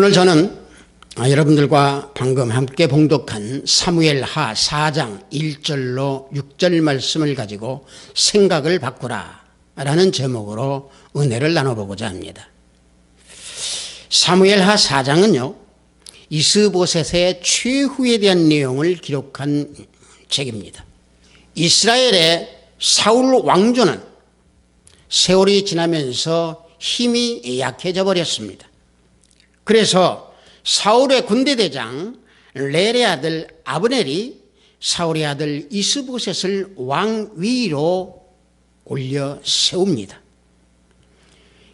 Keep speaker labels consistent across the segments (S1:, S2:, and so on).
S1: 오늘 저는 여러분들과 방금 함께 봉독한 사무엘하 4장 1절로 6절 말씀을 가지고 생각을 바꾸라 라는 제목으로 은혜를 나눠보고자 합니다. 사무엘하 4장은요, 이스보셋의 최후에 대한 내용을 기록한 책입니다. 이스라엘의 사울 왕조는 세월이 지나면서 힘이 약해져 버렸습니다. 그래서 사울의 군대대장 넬의 아들 아브넬이 사울의 아들 이스보셋을 왕위로 올려 세웁니다.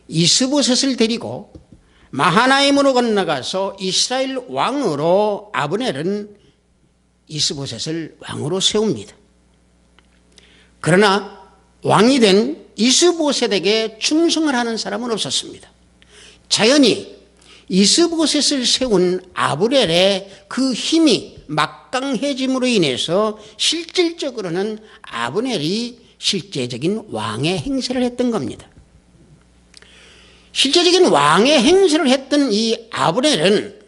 S1: 이스보셋을 데리고 마하나임으로 건너가서 이스라엘 왕으로 아브넬은 이스보셋을 왕으로 세웁니다. 그러나 왕이 된 이스보셋에게 충성을 하는 사람은 없었습니다. 자연히 이스보셋을 세운 아브넬의 그 힘이 막강해짐으로 인해서 실질적으로는 아브넬이 실제적인 왕의 행세를 했던 겁니다. 실제적인 왕의 행세를 했던 이 아브넬은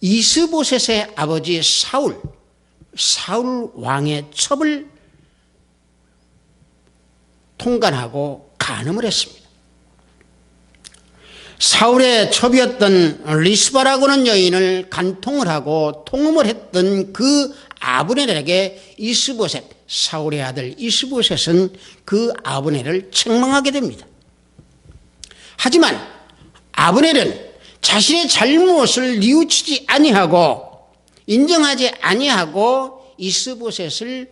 S1: 이스보셋의 아버지 사울 왕의 첩을 통관하고 간음을 했습니다. 사울의 첩이었던 리스바라고는 여인을 간통을 하고 통음을 했던 그 아브넬에게 이스보셋, 사울의 아들 이스보셋은 그 아브넬을 책망하게 됩니다. 하지만 아브넬은 자신의 잘못을 뉘우치지 아니하고 인정하지 아니하고 이스보셋을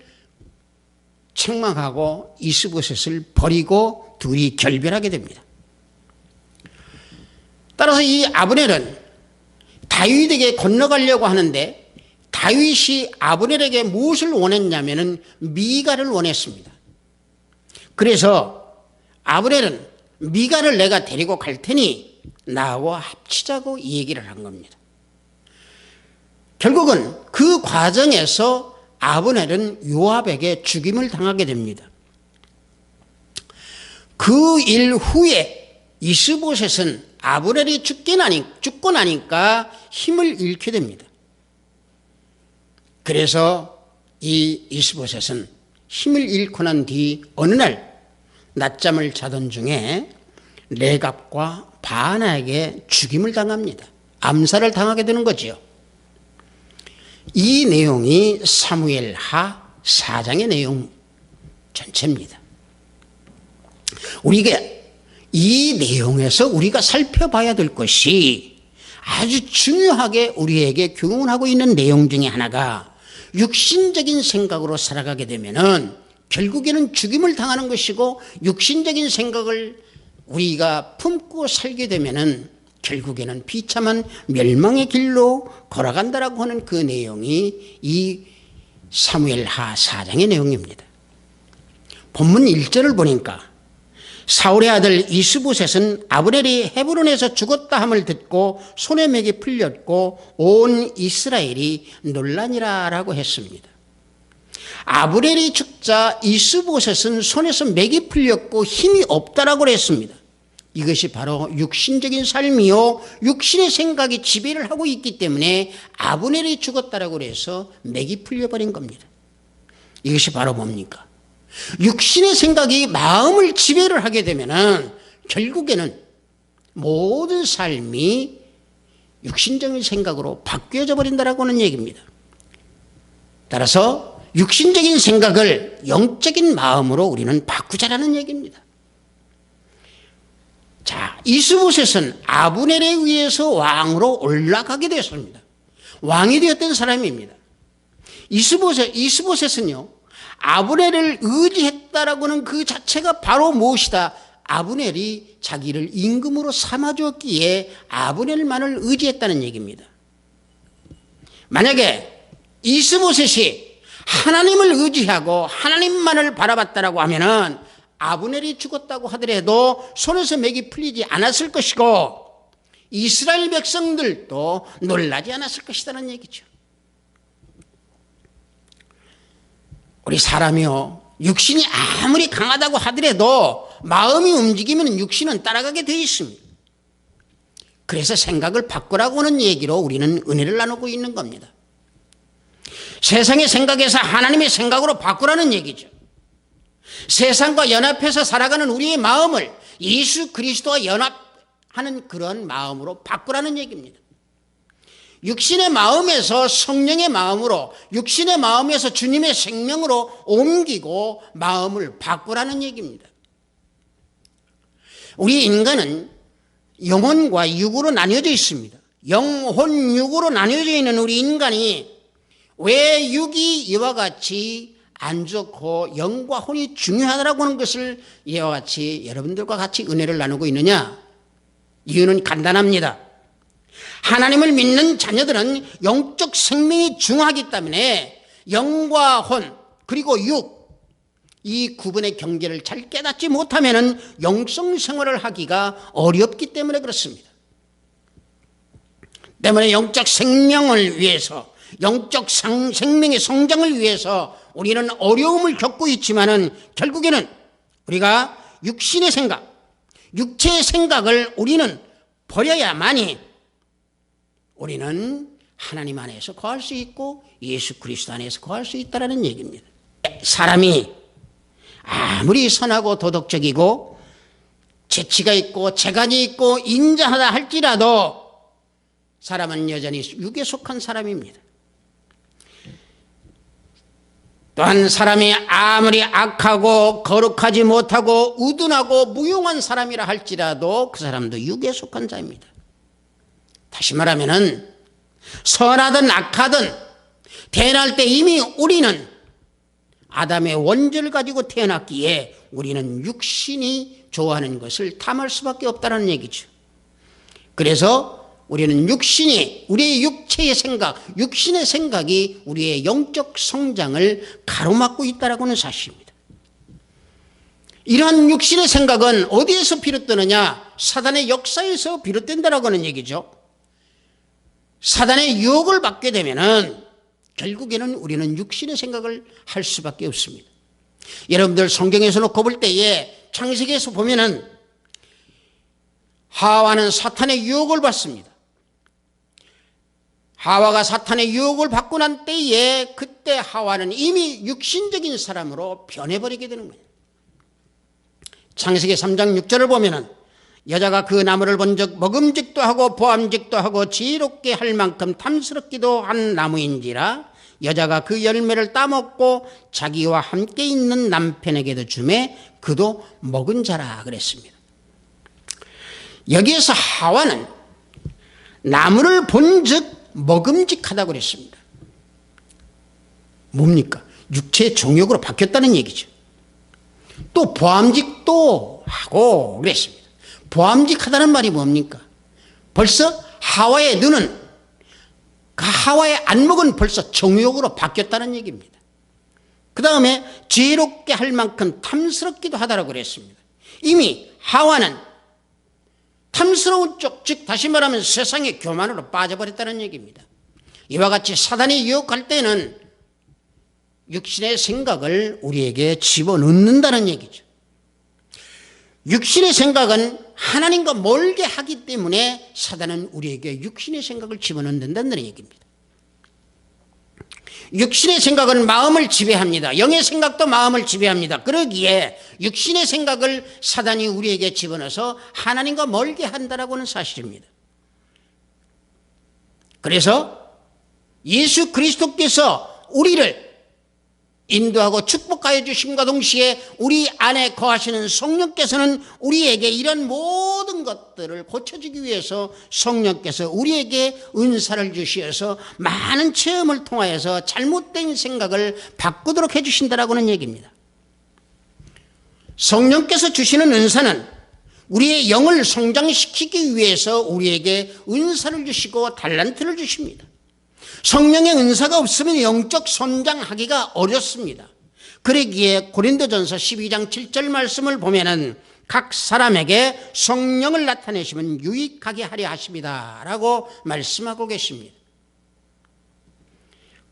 S1: 책망하고 이스보셋을 버리고 둘이 결별하게 됩니다. 따라서 이 아브넬은 다윗에게 건너가려고 하는데 다윗이 아브넬에게 무엇을 원했냐면은 미갈을 원했습니다. 그래서 아브넬은 미갈을 내가 데리고 갈 테니 나하고 합치자고 얘기를 한 겁니다. 결국은 그 과정에서 아브넬은 요압에게 죽임을 당하게 됩니다. 그 일 후에 이스보셋은 아브넬이 죽고 나니까 힘을 잃게 됩니다. 그래서 이 이스보셋은 힘을 잃고 난 뒤 어느 날 낮잠을 자던 중에 레갑과 바나에게 죽임을 당합니다. 암살을 당하게 되는 거지요. 이 내용이 사무엘하 4장의 내용 전체입니다. 우리가 이 내용에서 우리가 살펴봐야 될 것이 아주 중요하게 우리에게 교훈하고 있는 내용 중에 하나가 육신적인 생각으로 살아가게 되면은 결국에는 죽임을 당하는 것이고 육신적인 생각을 우리가 품고 살게 되면은 결국에는 비참한 멸망의 길로 걸어간다라고 하는 그 내용이 이 사무엘하 4장의 내용입니다. 본문 1절을 보니까 사울의 아들 이스보셋은 아브넬이 헤브론에서 죽었다 함을 듣고 손에 맥이 풀렸고 온 이스라엘이 놀라니라 라고 했습니다. 아브넬이 죽자 이스보셋은 손에서 맥이 풀렸고 힘이 없다라고 했습니다. 이것이 바로 육신적인 삶이요 육신의 생각이 지배를 하고 있기 때문에 아브넬이 죽었다라고 해서 맥이 풀려버린 겁니다. 이것이 바로 뭡니까? 육신의 생각이 마음을 지배를 하게 되면은 결국에는 모든 삶이 육신적인 생각으로 바뀌어져 버린다라고 하는 얘기입니다. 따라서 육신적인 생각을 영적인 마음으로 우리는 바꾸자라는 얘기입니다. 자, 이스보셋은 아브넬에 의해서 왕으로 올라가게 되었습니다. 왕이 되었던 사람입니다. 이스보셋은요, 아브넬을 의지했다라고는 그 자체가 바로 무엇이다? 아브넬이 자기를 임금으로 삼아주었기에 아브넬만을 의지했다는 얘기입니다. 만약에 이스보셋이 하나님을 의지하고 하나님만을 바라봤다라고 하면은 아브넬이 죽었다고 하더라도 손에서 맥이 풀리지 않았을 것이고 이스라엘 백성들도 놀라지 않았을 것이라는 얘기죠. 우리 사람이요, 육신이 아무리 강하다고 하더라도 마음이 움직이면 육신은 따라가게 되어 있습니다. 그래서 생각을 바꾸라고 하는 얘기로 우리는 은혜를 나누고 있는 겁니다. 세상의 생각에서 하나님의 생각으로 바꾸라는 얘기죠. 세상과 연합해서 살아가는 우리의 마음을 예수 그리스도와 연합하는 그런 마음으로 바꾸라는 얘기입니다. 육신의 마음에서 성령의 마음으로, 육신의 마음에서 주님의 생명으로 옮기고 마음을 바꾸라는 얘기입니다. 우리 인간은 영혼과 육으로 나뉘어져 있습니다. 영혼, 육으로 나뉘어져 있는 우리 인간이 왜 육이 이와 같이 안 좋고 영과 혼이 중요하다고 하는 것을 이와 같이 여러분들과 같이 은혜를 나누고 있느냐? 이유는 간단합니다. 하나님을 믿는 자녀들은 영적 생명이 중요하기 때문에 영과 혼 그리고 육, 이 구분의 경계를 잘 깨닫지 못하면 영성 생활을 하기가 어렵기 때문에 그렇습니다. 때문에 영적 생명을 위해서, 영적 생명의 성장을 위해서 우리는 어려움을 겪고 있지만은 결국에는 우리가 육신의 생각, 육체의 생각을 우리는 버려야만이 우리는 하나님 안에서 거할 수 있고 예수 그리스도 안에서 거할 수 있다는 얘기입니다. 사람이 아무리 선하고 도덕적이고 재치가 있고 재간이 있고 인자하다 할지라도 사람은 여전히 육에 속한 사람입니다. 또한 사람이 아무리 악하고 거룩하지 못하고 우둔하고 무용한 사람이라 할지라도 그 사람도 육에 속한 자입니다. 다시 말하면은 선하든 악하든 태어날 때 이미 우리는 아담의 원죄를 가지고 태어났기에 우리는 육신이 좋아하는 것을 탐할 수밖에 없다는 얘기죠. 그래서 우리는 육신이, 우리의 육체의 생각, 육신의 생각이 우리의 영적 성장을 가로막고 있다는 사실입니다. 이러한 육신의 생각은 어디에서 비롯되느냐? 사단의 역사에서 비롯된다라고 하는 얘기죠. 사단의 유혹을 받게 되면은 결국에는 우리는 육신의 생각을 할 수밖에 없습니다. 여러분들 성경에서 놓고 볼 때에 창세기에서 보면은 하와는 사탄의 유혹을 받습니다. 하와가 사탄의 유혹을 받고 난 때에 그때 하와는 이미 육신적인 사람으로 변해버리게 되는 거예요. 창세기 3장 6절을 보면은 여자가 그 나무를 본즉 먹음직도 하고 보암직도 하고 지혜롭게 할 만큼 탐스럽기도 한 나무인지라 여자가 그 열매를 따먹고 자기와 함께 있는 남편에게도 주매 그도 먹은 자라 그랬습니다. 여기에서 하와는 나무를 본즉 먹음직하다고 그랬습니다. 뭡니까? 육체의 정욕으로 바뀌었다는 얘기죠. 또 보암직도 하고 그랬습니다. 보암직하다는 말이 뭡니까? 벌써 하와의 눈은, 그 하와의 안목은 벌써 정욕으로 바뀌었다는 얘기입니다. 그 다음에 지혜롭게 할 만큼 탐스럽기도 하다라고 그랬습니다. 이미 하와는 탐스러운 쪽, 즉 다시 말하면 세상의 교만으로 빠져버렸다는 얘기입니다. 이와 같이 사단이 유혹할 때는 육신의 생각을 우리에게 집어넣는다는 얘기죠. 육신의 생각은 하나님과 멀게 하기 때문에 사단은 우리에게 육신의 생각을 집어넣는다는 얘기입니다. 육신의 생각은 마음을 지배합니다. 영의 생각도 마음을 지배합니다. 그러기에 육신의 생각을 사단이 우리에게 집어넣어서 하나님과 멀게 한다라고 하는 사실입니다. 그래서 예수 그리스도께서 우리를 인도하고 축복하여 주심과 동시에 우리 안에 거하시는 성령께서는 우리에게 이런 모든 것들을 고쳐주기 위해서 성령께서 우리에게 은사를 주시어서 많은 체험을 통하여서 잘못된 생각을 바꾸도록 해주신다라고 하는 얘기입니다. 성령께서 주시는 은사는 우리의 영을 성장시키기 위해서 우리에게 은사를 주시고 달란트를 주십니다. 성령의 은사가 없으면 영적 성장하기가 어렵습니다. 그러기에 고린도전서 12장 7절 말씀을 보면은 각 사람에게 성령을 나타내시면 유익하게 하려 하십니다 라고 말씀하고 계십니다.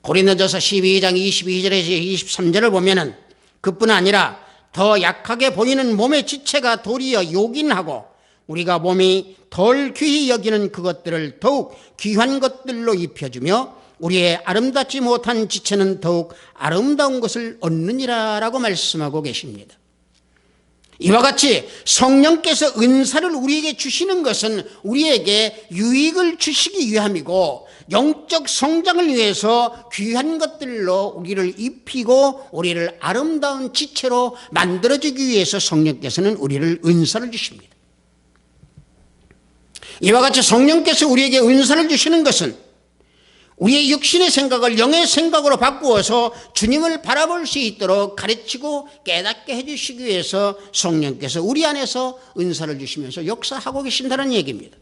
S1: 고린도전서 12장 22절에서 23절을 보면은 그뿐 아니라 더 약하게 보이는 몸의 지체가 도리어 요긴하고 우리가 몸이 덜 귀히 여기는 그것들을 더욱 귀한 것들로 입혀주며 우리의 아름답지 못한 지체는 더욱 아름다운 것을 얻느니라 라고 말씀하고 계십니다. 이와 같이 성령께서 은사를 우리에게 주시는 것은 우리에게 유익을 주시기 위함이고 영적 성장을 위해서 귀한 것들로 우리를 입히고 우리를 아름다운 지체로 만들어주기 위해서 성령께서는 우리를 은사를 주십니다. 이와 같이 성령께서 우리에게 은사를 주시는 것은 우리의 육신의 생각을 영의 생각으로 바꾸어서 주님을 바라볼 수 있도록 가르치고 깨닫게 해주시기 위해서 성령께서 우리 안에서 은사를 주시면서 역사하고 계신다는 얘기입니다.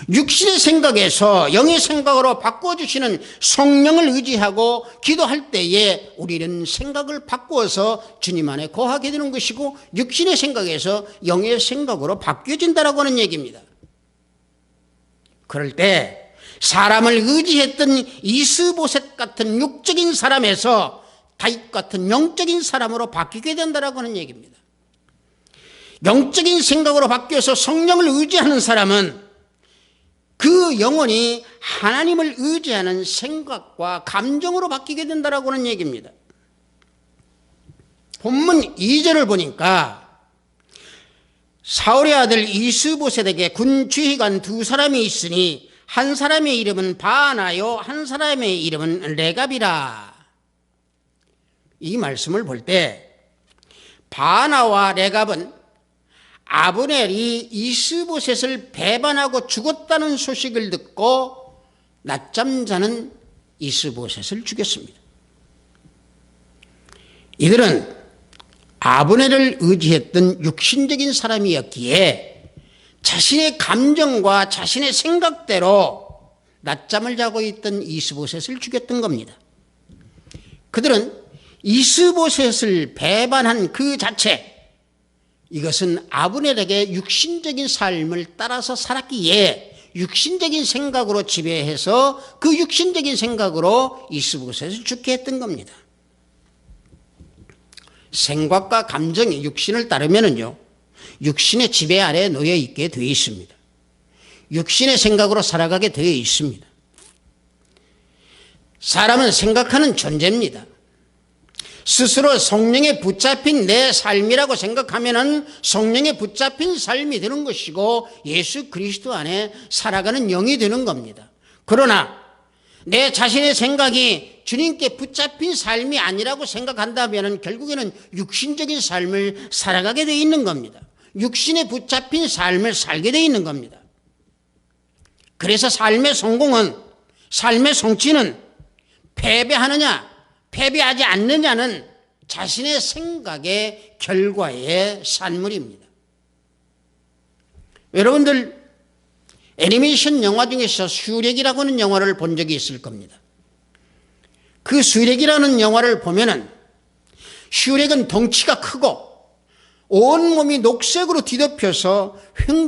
S1: 육신의 생각에서 영의 생각으로 바꿔주시는 성령을 의지하고 기도할 때에 우리는 생각을 바꾸어서 주님 안에 거하게 되는 것이고 육신의 생각에서 영의 생각으로 바뀌어진다라고 하는 얘기입니다. 그럴 때 사람을 의지했던 이스보셋 같은 육적인 사람에서 다윗 같은 영적인 사람으로 바뀌게 된다라고 하는 얘기입니다. 영적인 생각으로 바뀌어서 성령을 의지하는 사람은 그 영혼이 하나님을 의지하는 생각과 감정으로 바뀌게 된다라고 하는 얘기입니다. 본문 2절을 보니까 사울의 아들 이스보셋에게 군 지휘관 두 사람이 있으니 한 사람의 이름은 바나요 한 사람의 이름은 레갑이라. 이 말씀을 볼 때 바나와 레갑은 아브넬이 이스보셋을 배반하고 죽었다는 소식을 듣고 낮잠 자는 이스보셋을 죽였습니다. 이들은 아브넬을 의지했던 육신적인 사람이었기에 자신의 감정과 자신의 생각대로 낮잠을 자고 있던 이스보셋을 죽였던 겁니다. 그들은 이스보셋을 배반한 그 자체, 이것은 아브넬에게 육신적인 삶을 따라서 살았기에 육신적인 생각으로 지배해서 그 육신적인 생각으로 이스보셋을 죽게 했던 겁니다. 생각과 감정이 육신을 따르면요, 육신의 지배 아래에 놓여 있게 되어 있습니다. 육신의 생각으로 살아가게 되어 있습니다. 사람은 생각하는 존재입니다. 스스로 성령에 붙잡힌 내 삶이라고 생각하면은 성령에 붙잡힌 삶이 되는 것이고 예수 그리스도 안에 살아가는 영이 되는 겁니다. 그러나 내 자신의 생각이 주님께 붙잡힌 삶이 아니라고 생각한다면 결국에는 육신적인 삶을 살아가게 되어 있는 겁니다. 육신에 붙잡힌 삶을 살게 되어 있는 겁니다. 그래서 삶의 성공은, 삶의 성취는 패배하느냐 패배하지 않느냐는 자신의 생각의 결과의 산물입니다. 여러분들 애니메이션 영화 중에서 슈렉이라고 하는 영화를 본 적이 있을 겁니다. 그 슈렉이라는 영화를 보면은 슈렉은 덩치가 크고 온몸이 녹색으로 뒤덮여서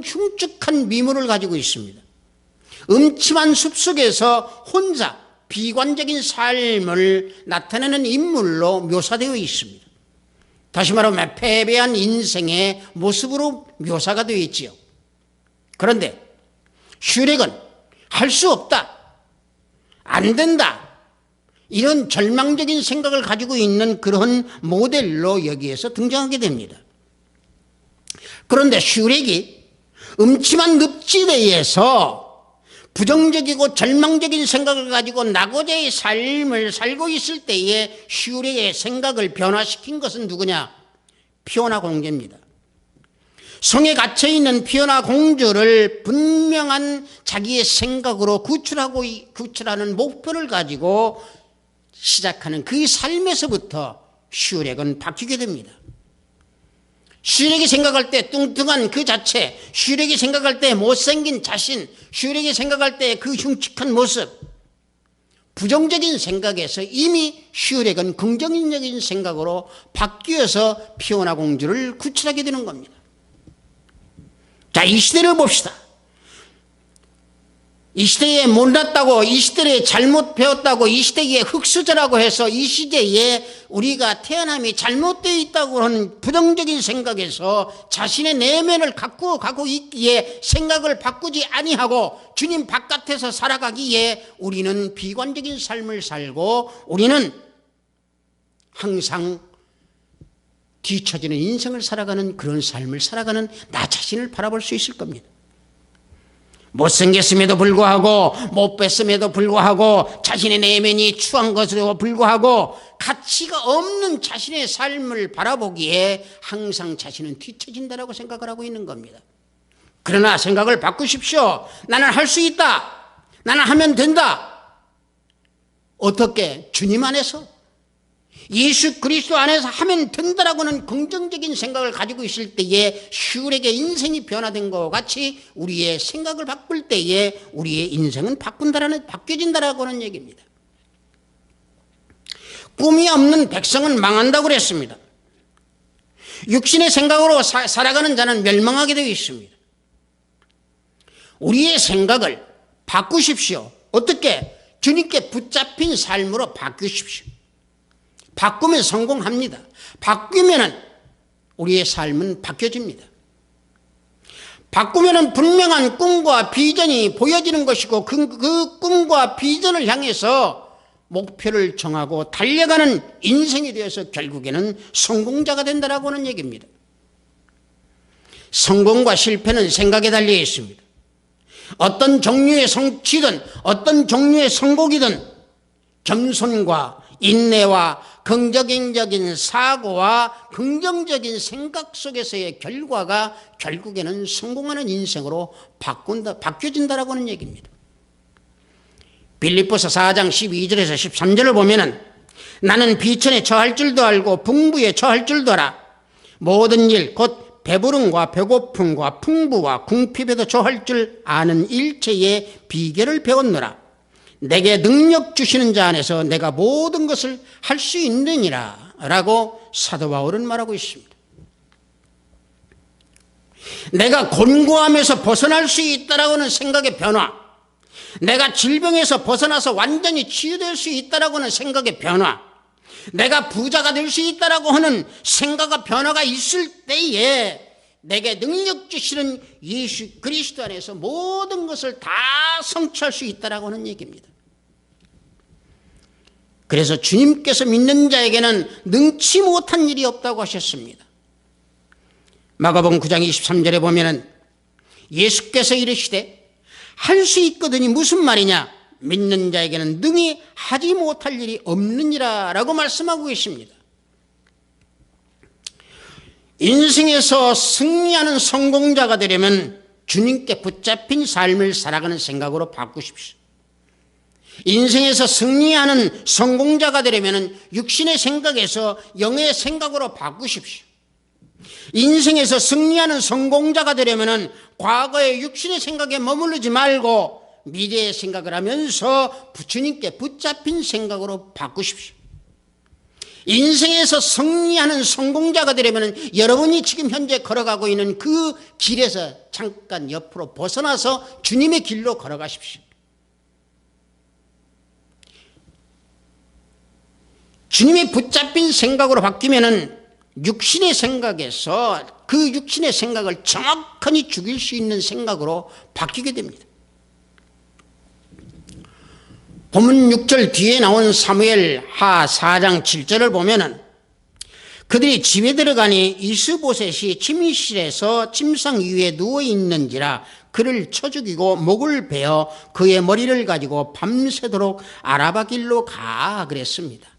S1: 흉측한 미모를 가지고 있습니다. 음침한 숲속에서 혼자 비관적인 삶을 나타내는 인물로 묘사되어 있습니다. 다시 말하면 패배한 인생의 모습으로 묘사가 되어 있지요. 그런데 슈렉은 할 수 없다, 안 된다, 이런 절망적인 생각을 가지고 있는 그런 모델로 여기에서 등장하게 됩니다. 그런데 슈렉이 음침한 늪지대에서 부정적이고 절망적인 생각을 가지고 낙오자의 삶을 살고 있을 때에 슈렉의 생각을 변화시킨 것은 누구냐? 피오나 공주입니다. 성에 갇혀있는 피오나 공주를 분명한 자기의 생각으로 구출하는 목표를 가지고 시작하는 그 삶에서부터 슈렉은 바뀌게 됩니다. 슈렉이 생각할 때 뚱뚱한 그 자체, 슈렉이 생각할 때 못생긴 자신, 슈렉이 생각할 때 그 흉측한 모습, 부정적인 생각에서 이미 슈렉은 긍정적인 생각으로 바뀌어서 피오나 공주를 구출하게 되는 겁니다. 자, 이 시대를 봅시다. 이 시대에 못났다고, 이 시대에 잘못 배웠다고, 이 시대에 흙수저라고 해서 이 시대에 우리가 태어남이 잘못되어 있다고 하는 부정적인 생각에서 자신의 내면을 갖고 가고 있기에 생각을 바꾸지 아니하고 주님 바깥에서 살아가기에 우리는 비관적인 삶을 살고 우리는 항상 뒤처지는 인생을 살아가는 그런 삶을 살아가는 나 자신을 바라볼 수 있을 겁니다. 못생겼음에도 불구하고 못 뺐음에도 불구하고 자신의 내면이 추한 것에도 불구하고 가치가 없는 자신의 삶을 바라보기에 항상 자신은 뒤처진다라고 생각을 하고 있는 겁니다. 그러나 생각을 바꾸십시오. 나는 할 수 있다. 나는 하면 된다. 어떻게? 주님 안에서, 예수 그리스도 안에서 하면 된다라고는 긍정적인 생각을 가지고 있을 때에 슈렉의 인생이 변화된 것과 같이 우리의 생각을 바꿀 때에 우리의 인생은 바뀌어진다라고 하는 얘기입니다. 꿈이 없는 백성은 망한다고 그랬습니다. 육신의 생각으로 살아가는 자는 멸망하게 되어 있습니다. 우리의 생각을 바꾸십시오. 어떻게? 주님께 붙잡힌 삶으로 바꾸십시오. 바꾸면 성공합니다. 바꾸면 우리의 삶은 바뀌어집니다. 바꾸면 분명한 꿈과 비전이 보여지는 것이고 그 꿈과 비전을 향해서 목표를 정하고 달려가는 인생이 되어서 결국에는 성공자가 된다라고 하는 얘기입니다. 성공과 실패는 생각에 달려 있습니다. 어떤 종류의 성취든 어떤 종류의 성공이든 겸손과 인내와 긍정적인 사고와 긍정적인 생각 속에서의 결과가 결국에는 성공하는 인생으로 바뀌어진다라고 하는 얘기입니다. 빌립보서 4장 12절에서 13절을 보면은 나는 비천에 처할 줄도 알고 풍부에 처할 줄도 알아. 모든 일 곧 배부름과 배고픔과 풍부와 궁핍에도 처할 줄 아는 일체의 비결을 배웠노라. 내게 능력 주시는 자 안에서 내가 모든 것을 할 수 있느니라 라고 사도 바울은 말하고 있습니다. 내가 곤고함에서 벗어날 수 있다라고 하는 생각의 변화, 내가 질병에서 벗어나서 완전히 치유될 수 있다라고 하는 생각의 변화, 내가 부자가 될 수 있다라고 하는 생각과 변화가 있을 때에 내게 능력 주시는 예수 그리스도 안에서 모든 것을 다 성취할 수 있다라고 하는 얘기입니다. 그래서 주님께서 믿는 자에게는 능치 못한 일이 없다고 하셨습니다. 마가복음 9장 23절에 보면은 예수께서 이르시되 할 수 있거든이 무슨 말이냐? 믿는 자에게는 능히 하지 못할 일이 없느니라 라고 말씀하고 계십니다. 인생에서 승리하는 성공자가 되려면 주님께 붙잡힌 삶을 살아가는 생각으로 바꾸십시오. 인생에서 승리하는 성공자가 되려면 육신의 생각에서 영의 생각으로 바꾸십시오. 인생에서 승리하는 성공자가 되려면 과거의 육신의 생각에 머무르지 말고 미래의 생각을 하면서 주님께 붙잡힌 생각으로 바꾸십시오. 인생에서 승리하는 성공자가 되려면 여러분이 지금 현재 걸어가고 있는 그 길에서 잠깐 옆으로 벗어나서 주님의 길로 걸어가십시오. 주님이 붙잡힌 생각으로 바뀌면은 육신의 생각에서 그 육신의 생각을 정확하게 죽일 수 있는 생각으로 바뀌게 됩니다. 본문 6절 뒤에 나온 사무엘 하 4장 7절을 보면은 그들이 집에 들어가니 이스보셋이 침실에서 침상 위에 누워 있는지라 그를 쳐 죽이고 목을 베어 그의 머리를 가지고 밤새도록 아라바 길로 가 그랬습니다.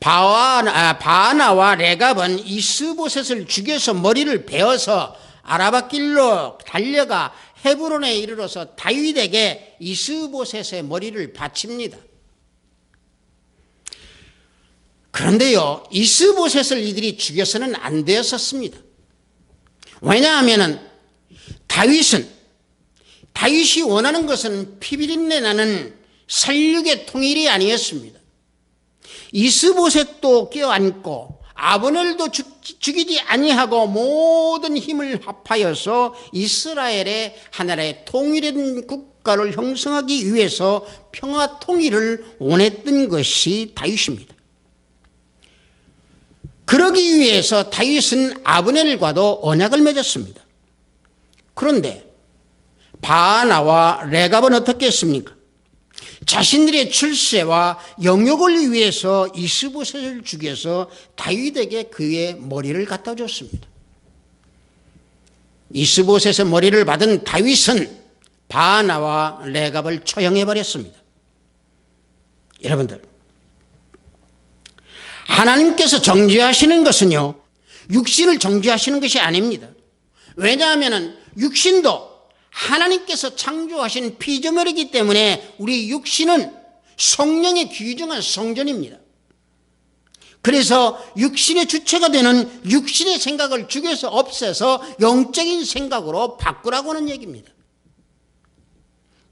S1: 바하나와 레갑은 이스보셋을 죽여서 머리를 베어서 아라바 길로 달려가 헤브론에 이르러서 다윗에게 이스보셋의 머리를 바칩니다. 그런데요, 이스보셋을 이들이 죽여서는 안 되었었습니다. 왜냐하면 다윗이 원하는 것은 피비린내 나는 살육의 통일이 아니었습니다. 이스보셋도 껴안고 아브넬도 죽이지 아니하고 모든 힘을 합하여서 이스라엘의 하나의 통일된 국가를 형성하기 위해서 평화 통일을 원했던 것이 다윗입니다. 그러기 위해서 다윗은 아브넬과도 언약을 맺었습니다. 그런데 바나와 레갑은 어떻게 했습니까? 자신들의 출세와 영역을 위해서 이스보셋을 죽여서 다윗에게 그의 머리를 갖다 줬습니다. 이스보셋의 머리를 받은 다윗은 바나와 레갑을 처형해 버렸습니다. 여러분들, 하나님께서 정죄하시는 것은요, 육신을 정죄하시는 것이 아닙니다. 왜냐하면 육신도 하나님께서 창조하신 피조물이기 때문에 우리 육신은 성령의 귀중한 성전입니다. 그래서 육신의 주체가 되는 육신의 생각을 죽여서 없애서 영적인 생각으로 바꾸라고 하는 얘기입니다.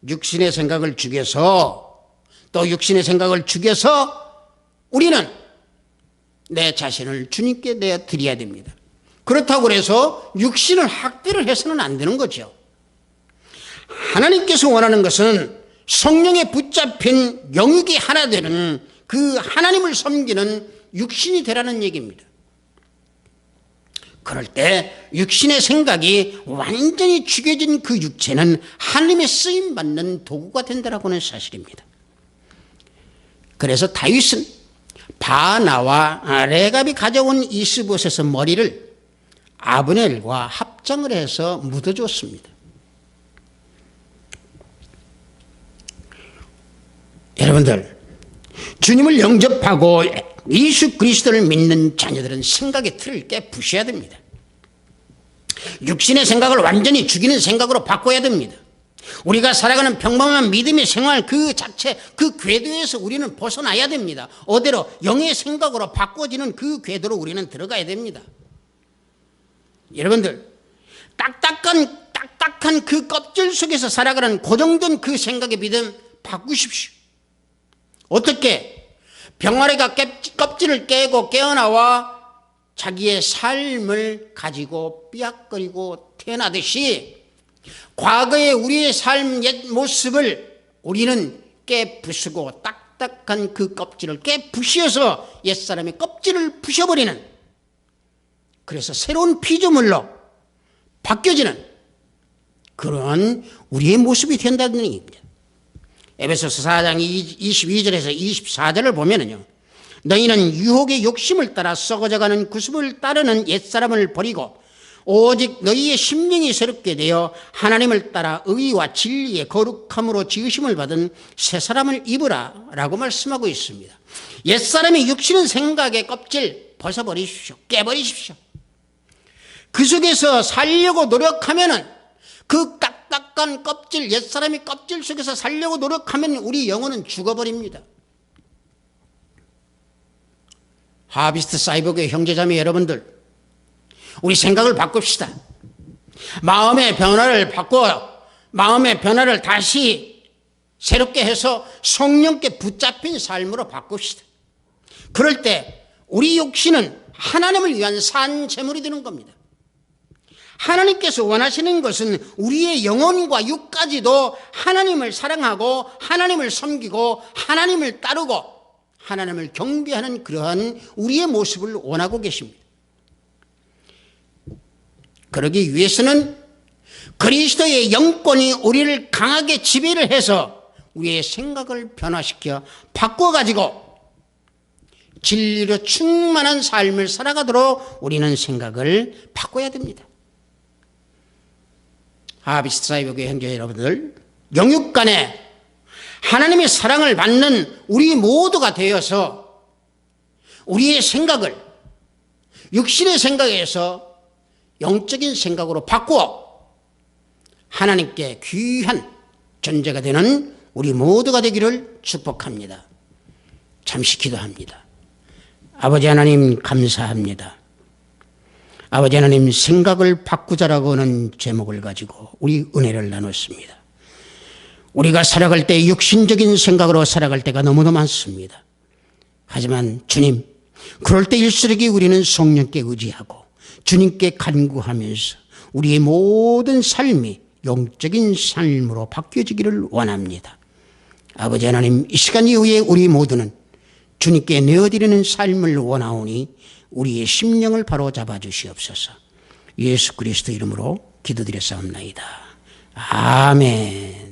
S1: 육신의 생각을 죽여서, 또 육신의 생각을 죽여서 우리는 내 자신을 주님께 내어 드려야 됩니다. 그렇다고 해서 육신을 학대를 해서는 안 되는 거죠. 하나님께서 원하는 것은 성령에 붙잡힌 영육이 하나 되는 그 하나님을 섬기는 육신이 되라는 얘기입니다. 그럴 때 육신의 생각이 완전히 죽여진 그 육체는 하나님의 쓰임받는 도구가 된다라고 하는 사실입니다. 그래서 다윗은 바나와 레갑이 가져온 이스보셋의 머리를 아브넬과 합장을 해서 묻어줬습니다. 여러분들, 주님을 영접하고 예수 그리스도를 믿는 자녀들은 생각의 틀을 깨부셔야 됩니다. 육신의 생각을 완전히 죽이는 생각으로 바꿔야 됩니다. 우리가 살아가는 평범한 믿음의 생활 그 자체, 그 궤도에서 우리는 벗어나야 됩니다. 어디로? 영의 생각으로 바꿔지는 그 궤도로 우리는 들어가야 됩니다. 여러분들, 딱딱한 그 껍질 속에서 살아가는 고정된 그 생각의 믿음 바꾸십시오. 어떻게? 병아리가 껍질을 깨고 깨어나와 자기의 삶을 가지고 삐약거리고 태어나듯이 과거의 우리의 삶 옛 모습을 우리는 깨부수고 딱딱한 그 껍질을 깨부셔서 옛사람의 껍질을 부셔버리는, 그래서 새로운 피조물로 바뀌어지는 그런 우리의 모습이 된다는 얘기입니다. 에베소서 4장 22절에서 24절을 보면은요, 너희는 유혹의 욕심을 따라 썩어져가는 구습을 따르는 옛사람을 버리고 오직 너희의 심령이 새롭게 되어 하나님을 따라 의와 진리의 거룩함으로 지으심을 받은 새 사람을 입으라 라고 말씀하고 있습니다. 옛사람의 육신은 생각의 껍질 벗어버리십시오. 깨버리십시오. 그 속에서 살려고 노력하면은 그 딱딱한 껍질, 옛사람의 껍질 속에서 살려고 노력하면 우리 영혼은 죽어버립니다. 하비스트 사이버교회 형제자매 여러분들, 우리 생각을 바꿉시다. 마음의 변화를 바꿔 마음의 변화를 다시 새롭게 해서 성령께 붙잡힌 삶으로 바꿉시다. 그럴 때 우리 육신은 하나님을 위한 산 제물이 되는 겁니다. 하나님께서 원하시는 것은 우리의 영혼과 육까지도 하나님을 사랑하고 하나님을 섬기고 하나님을 따르고 하나님을 경배하는 그러한 우리의 모습을 원하고 계십니다. 그러기 위해서는 그리스도의 영권이 우리를 강하게 지배를 해서 우리의 생각을 변화시켜 바꿔가지고 진리로 충만한 삶을 살아가도록 우리는 생각을 바꿔야 됩니다. 하비스트 사이버교회 형제 여러분들, 영육 간에 하나님의 사랑을 받는 우리 모두가 되어서 우리의 생각을 육신의 생각에서 영적인 생각으로 바꾸어 하나님께 귀한 존재가 되는 우리 모두가 되기를 축복합니다. 잠시 기도합니다. 아버지 하나님 감사합니다. 아버지 하나님, 생각을 바꾸자라고 하는 제목을 가지고 우리 은혜를 나눴습니다. 우리가 살아갈 때 육신적인 생각으로 살아갈 때가 너무나 많습니다. 하지만 주님, 그럴 때일수록 우리는 성령께 의지하고 주님께 간구하면서 우리의 모든 삶이 영적인 삶으로 바뀌어지기를 원합니다. 아버지 하나님, 이 시간 이후에 우리 모두는 주님께 내어드리는 삶을 원하오니 우리의 심령을 바로잡아 주시옵소서. 예수 그리스도 이름으로 기도드렸사옵나이다. 아멘.